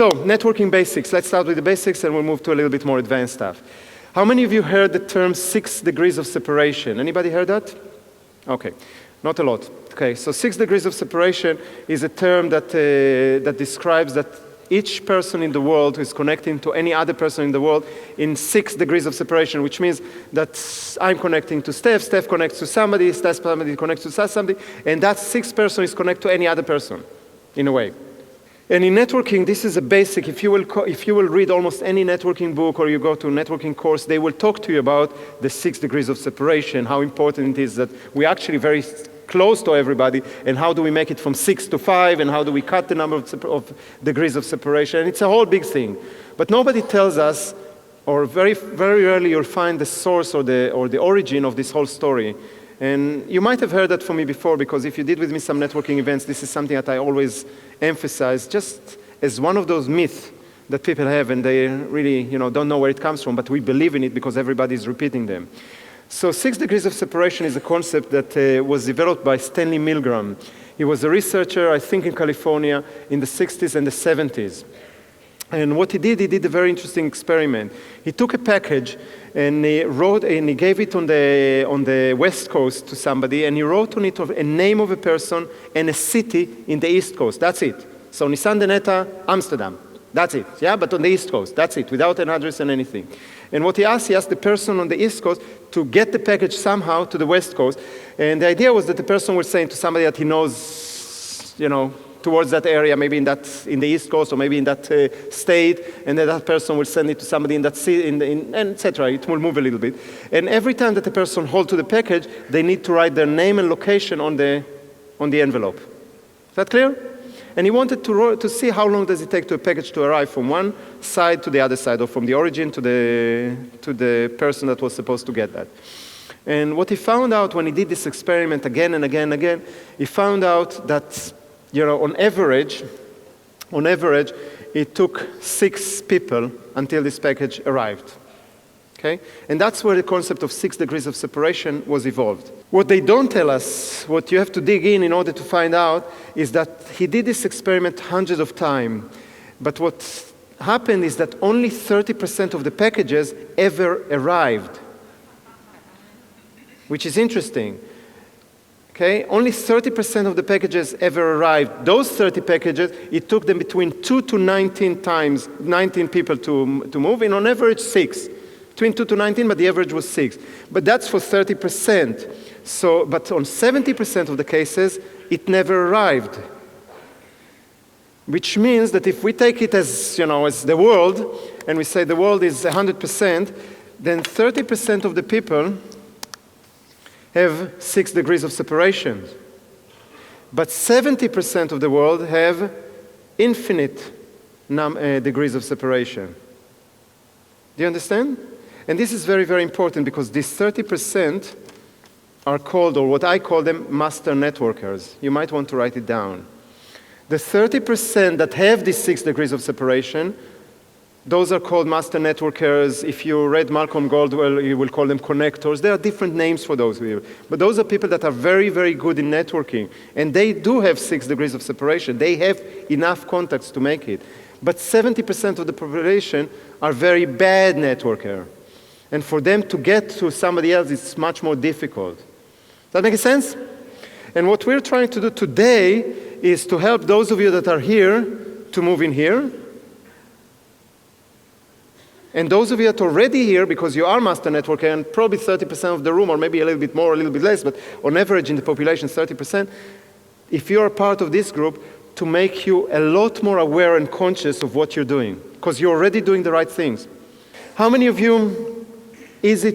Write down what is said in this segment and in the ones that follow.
So, networking basics. Let's start with the basics and we'll move to a little bit more advanced stuff. How many of you heard the term 6 degrees of separation? Anybody heard that? Okay, not a lot. Okay, so 6 degrees of separation is a term that, that describes that each person in the world is connecting to any other person in the world in 6 degrees of separation, which means that I'm connecting to Steph, Steph connects to somebody, somebody connects to somebody, and that 6th person is connected to any other person, in a way. And in networking, this is a basic. If you will read almost any networking book or you go to a networking course, they will talk to you about the 6 degrees of separation, how important it is that we're actually very close to everybody, and how do we make it from 6 to 5, and how do we cut the number of degrees of separation. And it's a whole big thing. But nobody tells us, or very, very rarely you'll find the source or the origin of this whole story. And you might have heard that from me before, because if you did with me some networking events, this is something that I always emphasize, just as one of those myths that people have, and they really don't know where it comes from, but we believe in it because everybody is repeating them. So 6 degrees of separation is a concept that was developed by Stanley Milgram. He was a researcher, I think in California, in the 60s and the 70s. And what he did a very interesting experiment. He took a package and he gave it on the West Coast to somebody, and he wrote on it a name of a person and a city in the East Coast. That's it. So Nissan Deneta, Amsterdam. That's it. Yeah, but on the East Coast. That's it, without an address and anything. And what he asked the person on the East Coast to get the package somehow to the West Coast. And the idea was that the person was saying to somebody that he knows, towards that area, maybe in the East Coast or maybe in that state, and then that person will send it to somebody in that city, and etc. It will move a little bit. And every time that the person holds to the package, they need to write their name and location on the envelope. Is that clear? And he wanted to see how long does it take to a package to arrive from one side to the other side, or from the origin to the person that was supposed to get that. And what he found out when he did this experiment again and again and again, he found out that on average, it took 6 people until this package arrived. Okay? And that's where the concept of 6 degrees of separation was evolved. What they don't tell us, what you have to dig in order to find out, is that he did this experiment hundreds of times. But what happened is that only 30% of the packages ever arrived, which is interesting. Okay? Only 30% of the packages ever arrived. Those 30 packages, it took them between 2 to 19 times, 19 people to move, and on average 6. Between 2 to 19, but the average was 6. But that's for 30%. So, but on 70% of the cases, it never arrived. Which means that if we take it as, as the world, and we say the world is 100%, then 30% of the people have 6 degrees of separation. But 70% of the world have infinite degrees of separation. Do you understand? And this is very, very important, because these 30% are called, or what I call them, master networkers. You might want to write it down. The 30% that have these 6 degrees of separation, those are called master networkers. If you read Malcolm Gladwell, you will call them connectors. There are different names for those people. But those are people that are very, very good in networking. And they do have 6 degrees of separation. They have enough contacts to make it. But 70% of the population are very bad networkers. And for them to get to somebody else, it's much more difficult. Does that make sense? And what we're trying to do today is to help those of you that are here to move in here. And those of you that are already here, because you are master networker, and probably 30% of the room, or maybe a little bit more, a little bit less, but on average in the population, 30%, if you are part of this group, to make you a lot more aware and conscious of what you're doing, because you're already doing the right things. How many of you, it's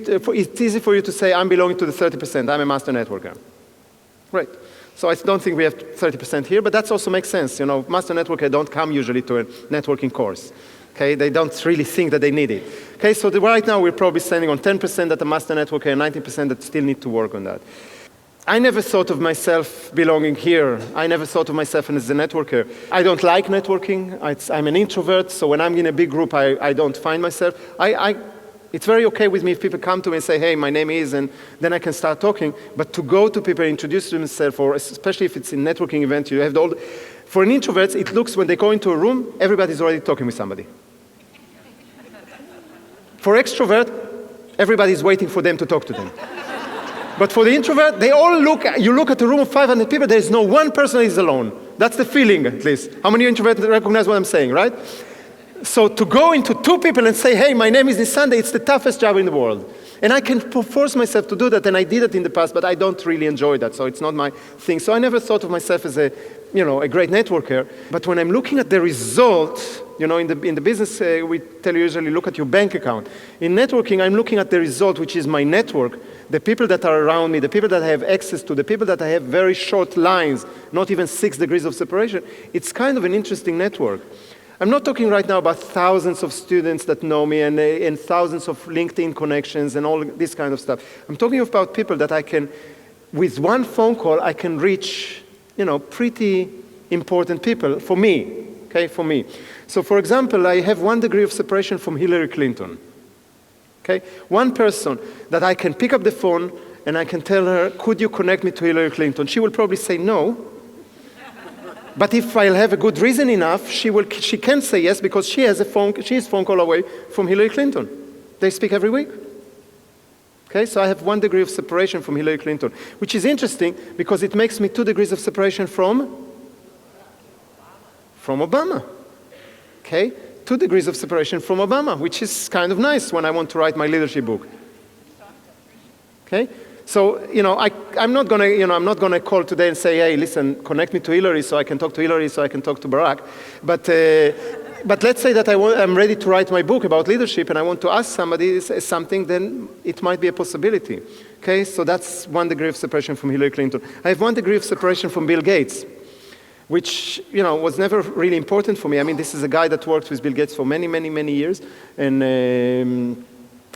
easy for you to say, I'm belonging to the 30%, I'm a master networker. Right. So I don't think we have 30% here, but that also makes sense. Master networkers don't come usually to a networking course. Okay, they don't really think that they need it. Okay, so right now we're probably standing on 10% that are master networker and 90% that still need to work on that. I never thought of myself belonging here. I never thought of myself as a networker. I don't like networking. I'm an introvert, so when I'm in a big group, I don't find myself. It's very okay with me if people come to me and say, hey, my name is, and then I can start talking. But to go to people and introduce themselves, or especially if it's a networking event, you have For an introvert, it looks when they go into a room, everybody's already talking with somebody. For extrovert, everybody's waiting for them to talk to them. But for the introvert, they all you look at a room of 500 people, there is no one person who is alone. That's the feeling, at least. How many introverts recognize what I'm saying, right? So to go into two people and say, hey, my name is Nisande, it's the toughest job in the world. And I can force myself to do that, and I did it in the past, but I don't really enjoy that, so it's not my thing. So I never thought of myself as a great networker. But when I'm looking at the result, in the business, we tell you usually look at your bank account. In networking, I'm looking at the result, which is my network, the people that are around me, the people that I have access to, the people that I have very short lines, not even 6 degrees of separation. It's kind of an interesting network. I'm not talking right now about thousands of students that know me and thousands of LinkedIn connections and all this kind of stuff. I'm talking about people that I can, with one phone call, I can reach, pretty important people for me, okay, for me. So for example, I have 1 degree of separation from Hillary Clinton, okay? One person that I can pick up the phone and I can tell her, could you connect me to Hillary Clinton? She will probably say no. But if I'll have a good reason enough, she can say yes because she is phone call away from Hillary Clinton. They speak every week. Okay, so I have 1 degree of separation from Hillary Clinton, which is interesting because it makes me 2 degrees of separation from Obama. Okay, 2 degrees of separation from Obama, which is kind of nice when I want to write my leadership book. Okay. So, I'm not going to call today and say, hey, listen, connect me to Hillary so I can talk to Hillary, so I can talk to Barack. But let's say that I'm ready to write my book about leadership and I want to ask somebody something, then it might be a possibility. Okay, so that's 1 degree of separation from Hillary Clinton. I have 1 degree of separation from Bill Gates, which, was never really important for me. I mean, this is a guy that worked with Bill Gates for many, many, many years.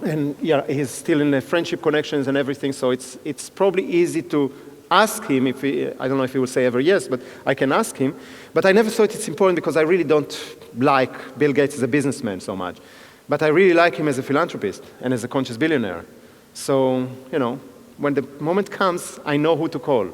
And yeah, he's still in the friendship connections and everything, so it's probably easy to ask him if I don't know if he will say ever yes, but I can ask him. But I never thought it's important because I really don't like Bill Gates as a businessman so much. But I really like him as a philanthropist and as a conscious billionaire. So, when the moment comes, I know who to call,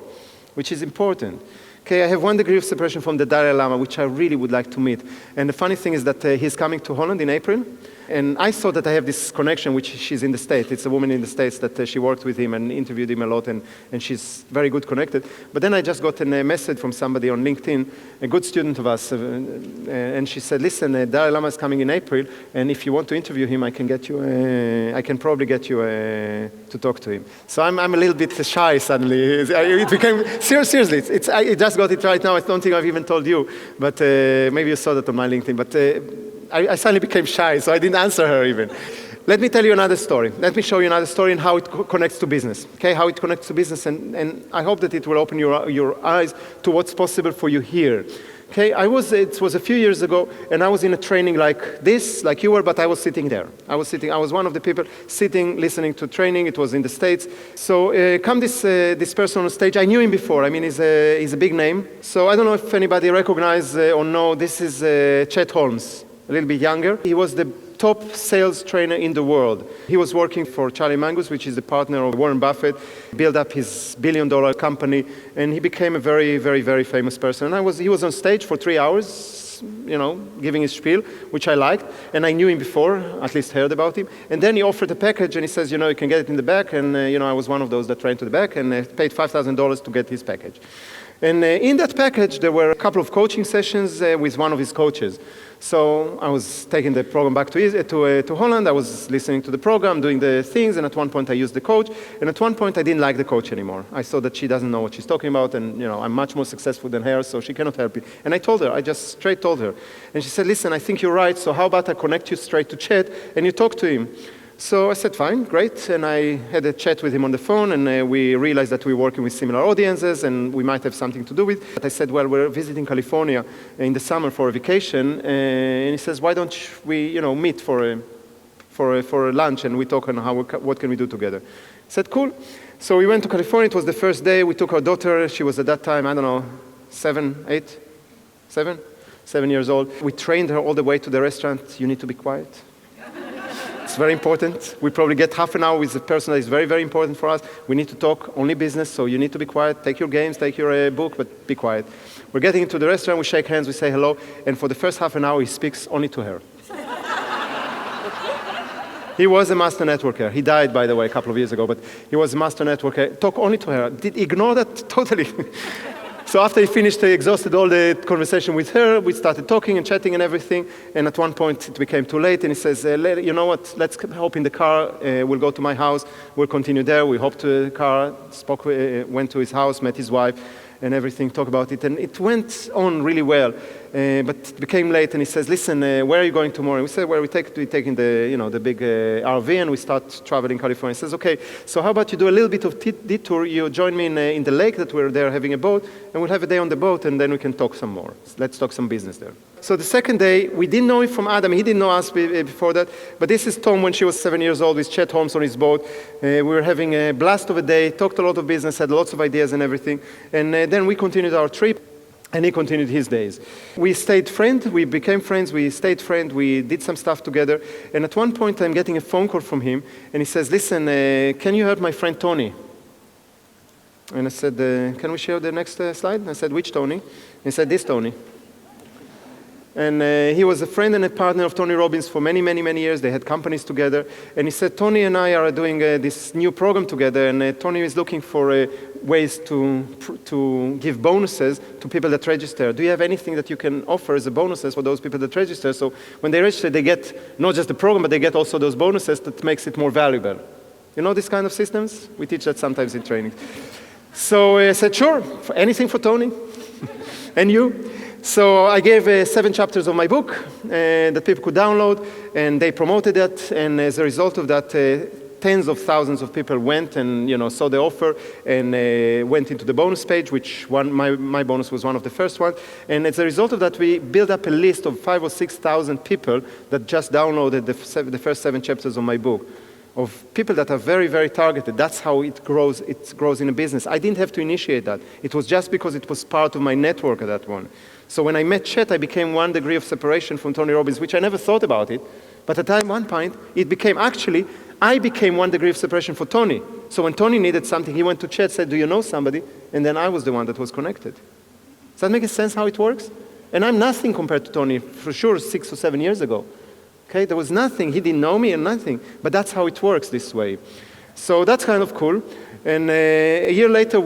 which is important. Okay, I have 1 degree of separation from the Dalai Lama, which I really would like to meet. And the funny thing is that he's coming to Holland in April. And I thought that I have this connection, which she's in the States. It's a woman in the States that she worked with him and interviewed him a lot, and she's very good connected. But then I just got a message from somebody on LinkedIn, a good student of us, and she said, listen, Dalai Lama is coming in April, and if you want to interview him, I can probably get you to talk to him. So I'm a little bit shy suddenly. It became, seriously, I just got it right now. I don't think I've even told you, but maybe you saw that on my LinkedIn. But I suddenly became shy, so I didn't answer her even. Let me tell you another story. Let me show you another story and how it connects to business. Okay, how it connects to business, and I hope that it will open your eyes to what's possible for you here. Okay, it was a few years ago, and I was in a training like this, like you were, but I was sitting there. I was one of the people sitting, listening to training. It was in the States. So come this person on stage. I knew him before. I mean, he's a big name. So I don't know if anybody recognize or know, this is Chet Holmes, a little bit younger. He was the top sales trainer in the world. He was working for Charlie Mangus, which is the partner of Warren Buffett, built up his billion-dollar company, and he became a very, very, very famous person. And he was on stage for 3 hours, giving his spiel, which I liked, and I knew him before, at least heard about him. And then he offered a package, and he says, you can get it in the back, and I was one of those that ran to the back and paid $5,000 to get his package. And in that package, there were a couple of coaching sessions with one of his coaches. So I was taking the program back to Holland. I was listening to the program, doing the things, and at one point I used the coach. And at one point I didn't like the coach anymore. I saw that she doesn't know what she's talking about, and I'm much more successful than her, so she cannot help me. And I told her, I just straight told her. And she said, listen, I think you're right, so how about I connect you straight to Chet, and you talk to him. So I said, fine, great, and I had a chat with him on the phone, and we realized that we were working with similar audiences, and we might have something to do with. But I said, well, we're visiting California in the summer for a vacation, and he says, why don't we, meet for a lunch, and we talk on what can we do together. I said, cool. So we went to California. It was the first day. We took our daughter. She was at that time, I don't know, 7 years old. We trained her all the way to the restaurant. You need to be quiet. It's very important. We probably get half an hour with the person that is very, very important for us. We need to talk only business, so you need to be quiet. Take your games, take your book, but be quiet. We're getting into the restaurant, we shake hands, we say hello, and for the first half an hour, he speaks only to her. He was a master networker. He died, by the way, a couple of years ago, but he was a master networker. Talk only to her. Did ignore that totally. So after he finished, he exhausted all the conversation with her. We started talking and chatting and everything. And at one point, it became too late. And he says, you know what, let's hop in the car. We'll go to my house. We'll continue there. We hopped to the car, went to his house, met his wife, and everything, talk about it. And it went on really well. But it became late, and he says, listen, where are you going tomorrow? We said, well, we're taking the big RV, and we start traveling California. He says, okay, so how about you do a little bit of detour? You join me in the lake that we're there having a boat, and we'll have a day on the boat, and then we can talk some more. Let's talk some business there. So the second day, we didn't know him from Adam. He didn't know us before that. But this is Tom when she was 7 years old with Chet Holmes on his boat. We were having a blast of a day, talked a lot of business, had lots of ideas and everything. And then we continued our trip. And he continued his days. We stayed friends, we became friends, we stayed friends, we did some stuff together. And at one point, I'm getting a phone call from him, and he says, listen, can you help my friend Tony? And I said, can we share the next slide? And I said, which Tony? He said, this Tony. And he was a friend and a partner of Tony Robbins for many, many, many years. They had companies together. And he said, Tony and I are doing this new program together, and Tony is looking for ways to give bonuses to people that register. Do you have anything that you can offer as a bonuses for those people that register? So when they register, they get not just the program, but they get also those bonuses that makes it more valuable. You know these kind of systems? We teach that sometimes in training. So I said, sure, anything for Tony. And you? So I gave 7 chapters of my book that people could download, and they promoted that. And as a result of that, tens of thousands of people went and saw the offer and went into the bonus page, which my bonus was one of the first ones. And as a result of that, we built up a list of 5,000 or 6,000 people that just downloaded the first 7 chapters of my book, of people that are very, very targeted. That's how it grows. It grows in a business. I didn't have to initiate that. It was just because it was part of my network at that one. So when I met Chet, I became 1 degree of separation from Tony Robbins, which I never thought about it. But at one point, it became, actually, I became 1 degree of separation for Tony. So when Tony needed something, he went to Chet, said, do you know somebody? And then I was the one that was connected. Does that make sense how it works? And I'm nothing compared to Tony, for sure, 6 or 7 years ago. Okay, there was nothing. He didn't know me and nothing. But that's how it works this way. So that's kind of cool. And a year later,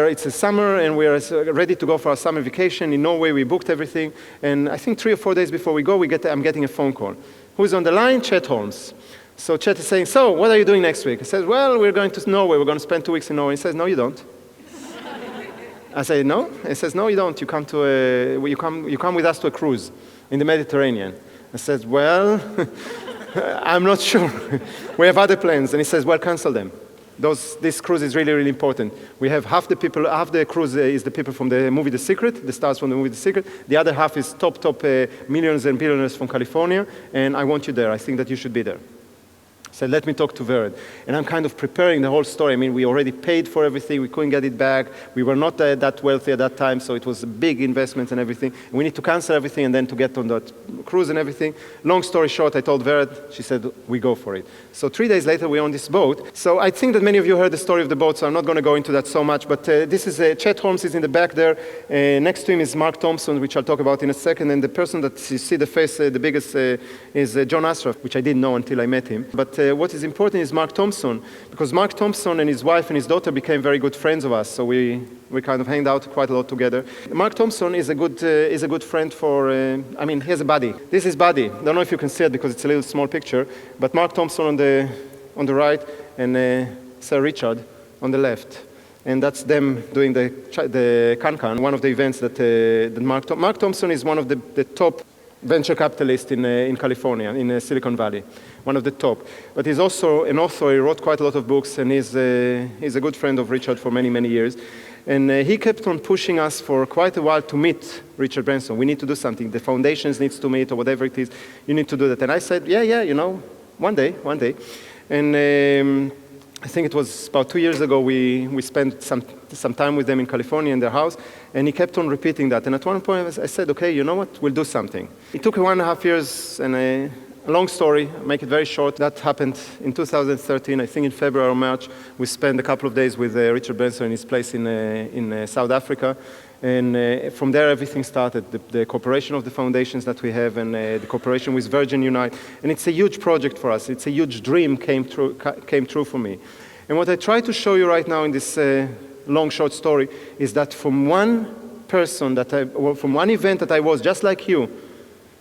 it's a summer, and we are ready to go for our summer vacation in Norway. We booked everything. And I think 3 or 4 days before we go, I'm getting a phone call. Who's on the line? Chet Holmes. So Chet is saying, so what are you doing next week? I said, well, we're going to Norway. We're going to spend 2 weeks in Norway. He says, no, you don't. I say, no? He says, no, you don't. You come with us to a cruise in the Mediterranean. I said, well, I'm not sure. We have other plans. And he says, well, cancel them. This cruise is really, really important. We have half the cruise is the people from the movie The Secret, the stars from the movie The Secret. The other half is top millionaires and billionaires from California, and I want you there. I think that you should be there. So let me talk to Vered. And I'm kind of preparing the whole story. I mean, we already paid for everything. We couldn't get it back. We were not that wealthy at that time, so it was a big investment and everything. And we need to cancel everything and then to get on that cruise and everything. Long story short, I told Vered. She said, we go for it. So 3 days later, we're on this boat. So I think that many of you heard the story of the boat, so I'm not going to go into that so much. But this is Chet Holmes is in the back there. Next to him is Mark Thompson, which I'll talk about in a second. And the person that you see the face the biggest is John Ashraf, which I didn't know until I met him. But what is important is Mark Thompson, because Mark Thompson and his wife and his daughter became very good friends of us, so we kind of hanged out quite a lot together. Mark Thompson is a good friend for, he has a buddy. This is Buddy. I don't know if you can see it because it's a little small picture, but Mark Thompson on the right and Sir Richard on the left. And that's them doing the Can-Can, one of the events that Mark Thompson is one of the top venture capitalist in California, in Silicon Valley, one of the top. But he's also an author. He wrote quite a lot of books, and he's a good friend of Richard for many, many years. And he kept on pushing us for quite a while to meet Richard Branson. We need to do something. The foundations needs to meet, or whatever it is. You need to do that. And I said, yeah, one day. And I think it was about 2 years ago, we spent some time with them in California in their house, and he kept on repeating that. And at one point, I said, okay, you know what, we'll do something. It took 1.5 years, and long story, make it very short. That happened in 2013, I think in February or March. We spent a couple of days with Richard Branson in his place in South Africa. And from there, everything started. The cooperation of the foundations that we have and the cooperation with Virgin Unite. And it's a huge project for us. It's a huge dream came true for me. And what I try to show you right now in this long, short story is that from one person from one event that I was just like you,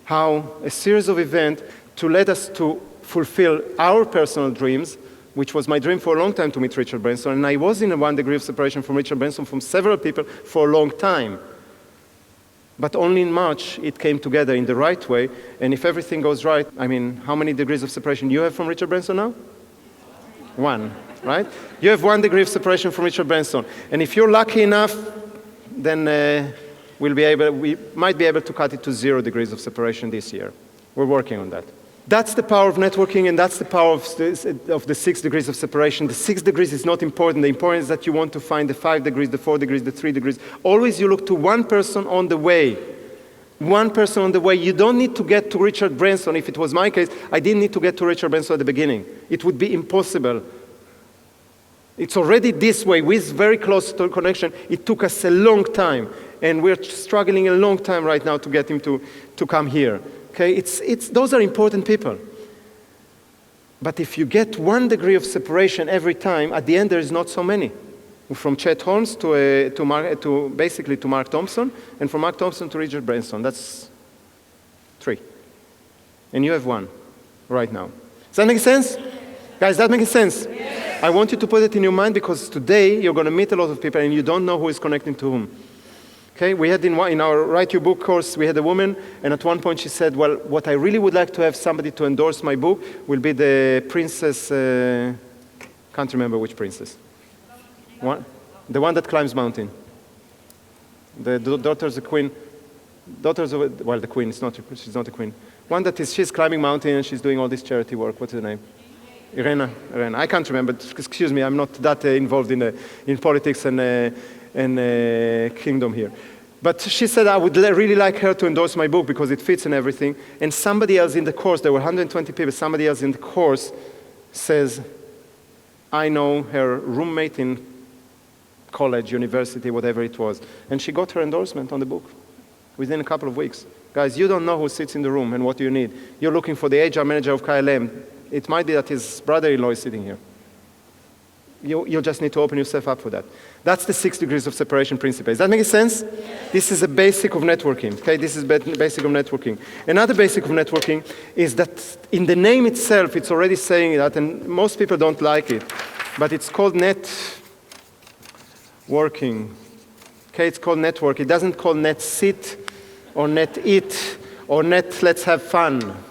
how a series of events to let us to fulfill our personal dreams, which was my dream for a long time to meet Richard Branson. And I was in a 1 degree of separation from Richard Branson from several people for a long time. But only in March it came together in the right way. And if everything goes right, I mean, how many degrees of separation do you have from Richard Branson now? 1, right? You have 1 degree of separation from Richard Branson. And if you're lucky enough, then we might be able to cut it to 0 degrees of separation this year. We're working on that. That's the power of networking, and that's the power of the 6 degrees of separation. The 6 degrees is not important. The important is that you want to find the 5 degrees, the 4 degrees, the 3 degrees. Always you look to one person on the way. One person on the way. You don't need to get to Richard Branson. If it was my case, I didn't need to get to Richard Branson at the beginning. It would be impossible. It's already this way, with very close connection. It took us a long time, and we're struggling a long time right now to get him to come here. Okay, those are important people. But if you get 1 degree of separation every time, at the end there is not so many. From Chet Holmes basically to Mark Thompson, and from Mark Thompson to Richard Branson. That's 3. And you have 1 right now. Does that make sense? Guys, that makes sense? Yes. I want you to put it in your mind because today you're going to meet a lot of people and you don't know who is connecting to whom. Okay, we had in our Write Your Book course, we had a woman, and at one point she said, well, what I really would like to have somebody to endorse my book will be the princess, can't remember which princess. The one that climbs mountain. The daughters of the queen, the queen, she's not a queen. One that she's climbing mountain and she's doing all this charity work. What's her name? Irena. I can't remember, excuse me, I'm not that involved in politics and kingdom here. But she said, I would really like her to endorse my book because it fits and everything. And somebody else in the course, there were 120 people, somebody else in the course says, I know her roommate in college, university, whatever it was. And she got her endorsement on the book within a couple of weeks. Guys, you don't know who sits in the room and what you need. You're looking for the HR manager of KLM. It might be that his brother-in-law is sitting here. You just need to open yourself up for that. That's the 6 degrees of separation principle. Does that make sense? Yes. This is a basic of networking. Okay, this is basic of networking. Another basic of networking is that in the name itself, it's already saying that, and most people don't like it, but it's called networking. Okay, it's called network. It doesn't call net sit or net eat or net let's have fun.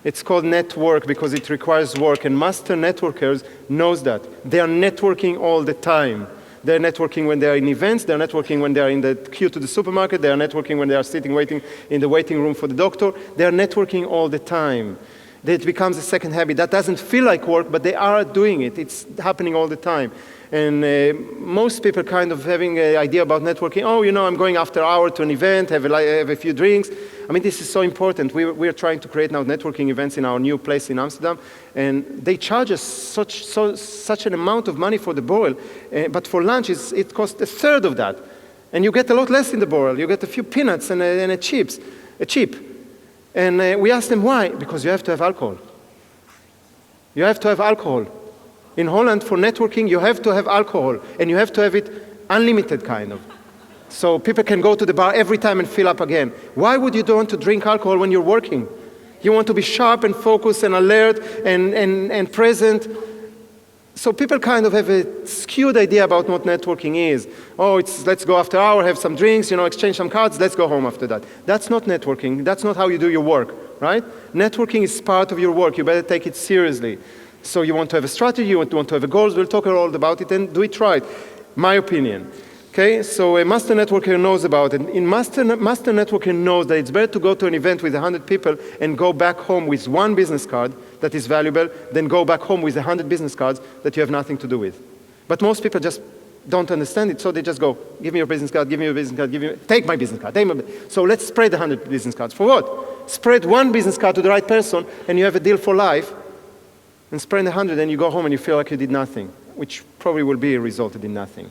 It's called network because it requires work, and master networkers knows that. They are networking all the time. They're networking when they're in events, they're networking when they're in the queue to the supermarket, they're networking when they are sitting waiting in the waiting room for the doctor. They're networking all the time. It becomes a second habit. That doesn't feel like work, but they are doing it. It's happening all the time. And most people kind of having an idea about networking, oh, you know, I'm going after hour to an event, have a few drinks. I mean, this is so important. We are trying to create now networking events in our new place in Amsterdam, and they charge us such an amount of money for the boil, but for lunch it costs a third of that. And you get a lot less in the boil. You get a few peanuts and a chip. And we asked them why, because you have to have alcohol. You have to have alcohol. In Holland, for networking, you have to have alcohol, and you have to have it unlimited, kind of. So people can go to the bar every time and fill up again. Why would you want to drink alcohol when you're working? You want to be sharp and focused and alert and present. So people kind of have a skewed idea about what networking is. Oh, it's let's go after hour, have some drinks, you know, exchange some cards, let's go home after that. That's not networking. That's not how you do your work, right? Networking is part of your work. You better take it seriously. So you want to have a strategy, you want to have a goals, we'll talk all about it and do it right. My opinion. Okay, so a master networker knows about it. Master networker knows that it's better to go to an event with 100 people and go back home with 1 business card that is valuable than go back home with 100 business cards that you have nothing to do with. But most people just don't understand it, so they just go, give me your business card, give me your business card, take my business card. So let's spread 100 business cards. For what? spread one business card to the right person and you have a deal for life, and spread 100 and you go home and you feel like you did nothing, which probably will be resulted in nothing.